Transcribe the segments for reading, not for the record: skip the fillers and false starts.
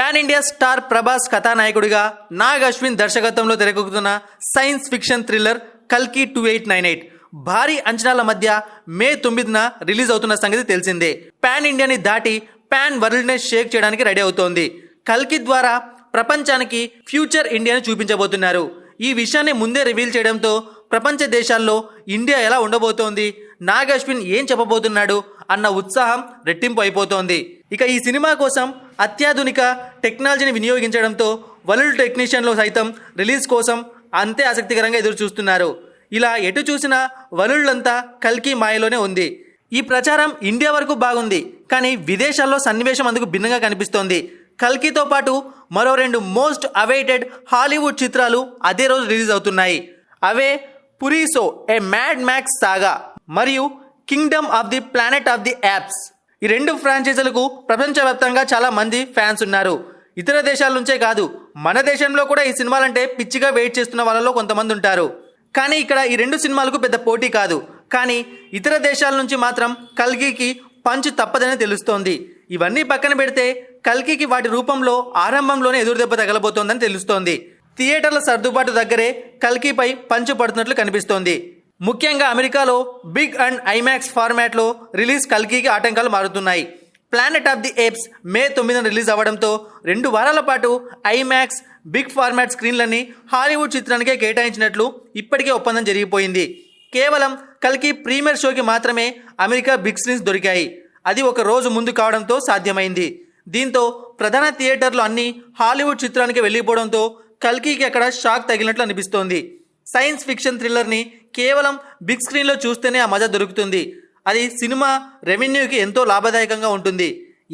Pan India star Prabhas కథానాయకుడిగా నాగ్ అశ్విన్ దర్శకత్వంలో తెరకెక్కుతున్న సైన్స్ ఫిక్షన్ థ్రిల్లర్ కల్కి 2898 భారీ అంచనాల మధ్య మే 9న రిలీజ్ అవుతున్న సంగతి తెలిసిందే. పాన్ ఇండియాని దాటి పాన్ వరల్డ్ నే షేక్ చేయడానికి రెడీ అవుతోంది. కల్కి ద్వారా ప్రపంచానికి ఫ్యూచర్ ఇండియాని చూపించబోతున్నారు. ఈ విషయాన్ని ముందే రివీల్ చేయడంతో ప్రపంచ దేశాల్లో ఇండియా ఎలా ఉండబోతోంది, నాగ్ అశ్విన్ ఏం చెప్పబోతున్నాడు అన్న ఉత్సాహం రెట్టింపు అయిపోతోంది. ఇక ఈ సినిమా కోసం అత్యాధునిక టెక్నాలజీని వినియోగించడంతో వరల్డ్ టెక్నీషియన్లు సైతం రిలీజ్ కోసం అంతే ఆసక్తికరంగా ఎదురు చూస్తున్నారు. ఇలా ఎటు చూసినా వరల్డ్ అంతా కల్కి మాయలోనే ఉంది. ఈ ప్రచారం ఇండియా వరకు బాగుంది, కానీ విదేశాల్లో సన్నివేశం అందుకు భిన్నంగా కనిపిస్తోంది. కల్కితో పాటు మరో 2 మోస్ట్ అవైటెడ్ హాలీవుడ్ చిత్రాలు అదే రోజు రిలీజ్ అవుతున్నాయి. అవే పురీసో ఏ మ్యాడ్ మ్యాక్స్ సాగా మరియు Kingdom of the planet of the apps. ఈ 2 ఫ్రాంచైజీలకు ప్రపంచవ్యాప్తంగా చాలా మంది ఫ్యాన్స్ ఉన్నారు. ఇతర దేశాల నుంచే కాదు, మన దేశంలో కూడా ఈ సినిమాలంటే పిచ్చిగా వెయిట్ చేస్తున్న వాళ్ళలో కొంతమంది ఉంటారు. కానీ ఇక్కడ ఈ 2 సినిమాలకు పెద్ద పోటీ కాదు. కానీ ఇతర దేశాల నుంచి మాత్రం కల్కికి పంచ్ తప్పదని తెలుస్తోంది. ఇవన్నీ పక్కన పెడితే కల్కికి వాటి రూపంలో ఆరంభంలోనే ఎదురుదెబ్బ తగలబోతోందని తెలుస్తోంది. థియేటర్ల సర్దుబాటు దగ్గరే కల్కిపై పంచు పడుతున్నట్లు కనిపిస్తోంది. ముఖ్యంగా అమెరికాలో బిగ్ అండ్ ఐమాక్స్ ఫార్మాట్లో రిలీజ్ కల్కికి ఆటంకాలు మారుతున్నాయి. Planet of the Apes May 9న రిలీజ్ అవ్వడంతో 2 వారాల పాటు ఐమాక్స్ బిగ్ ఫార్మాట్ స్క్రీన్లని హాలీవుడ్ చిత్రానికే కేటాయించినట్లు ఇప్పటికే ఒప్పందం జరిగిపోయింది. కేవలం కల్కి ప్రీమియర్ షోకి మాత్రమే అమెరికా బిగ్ స్క్రీన్స్ దొరికాయి. అది ఒక రోజు ముందు కావడంతో సాధ్యమైంది. దీంతో ప్రధాన థియేటర్లు అన్ని హాలీవుడ్ చిత్రానికి వెళ్ళిపోవడంతో కల్కికి అక్కడ షాక్ తగిలినట్లు అనిపిస్తోంది. సైన్స్ ఫిక్షన్ థ్రిల్లర్ని కేవలం బిగ్ స్క్రీన్లో చూస్తేనే ఆ మజా దొరుకుతుంది. అది సినిమా రెవెన్యూకి ఎంతో లాభదాయకంగా ఉంటుంది.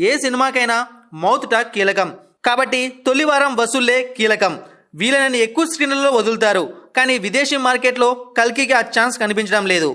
ఏ సినిమాకైనా మౌత్ టాక్ కీలకం కాబట్టి తొలి వారం వసూళ్లే కీలకం. వీలైనన్ని ఎక్కువ స్క్రీన్లలో వదులుతారు. కానీ విదేశీ మార్కెట్లో కల్కికి ఆ ఛాన్స్ కనిపించడం లేదు.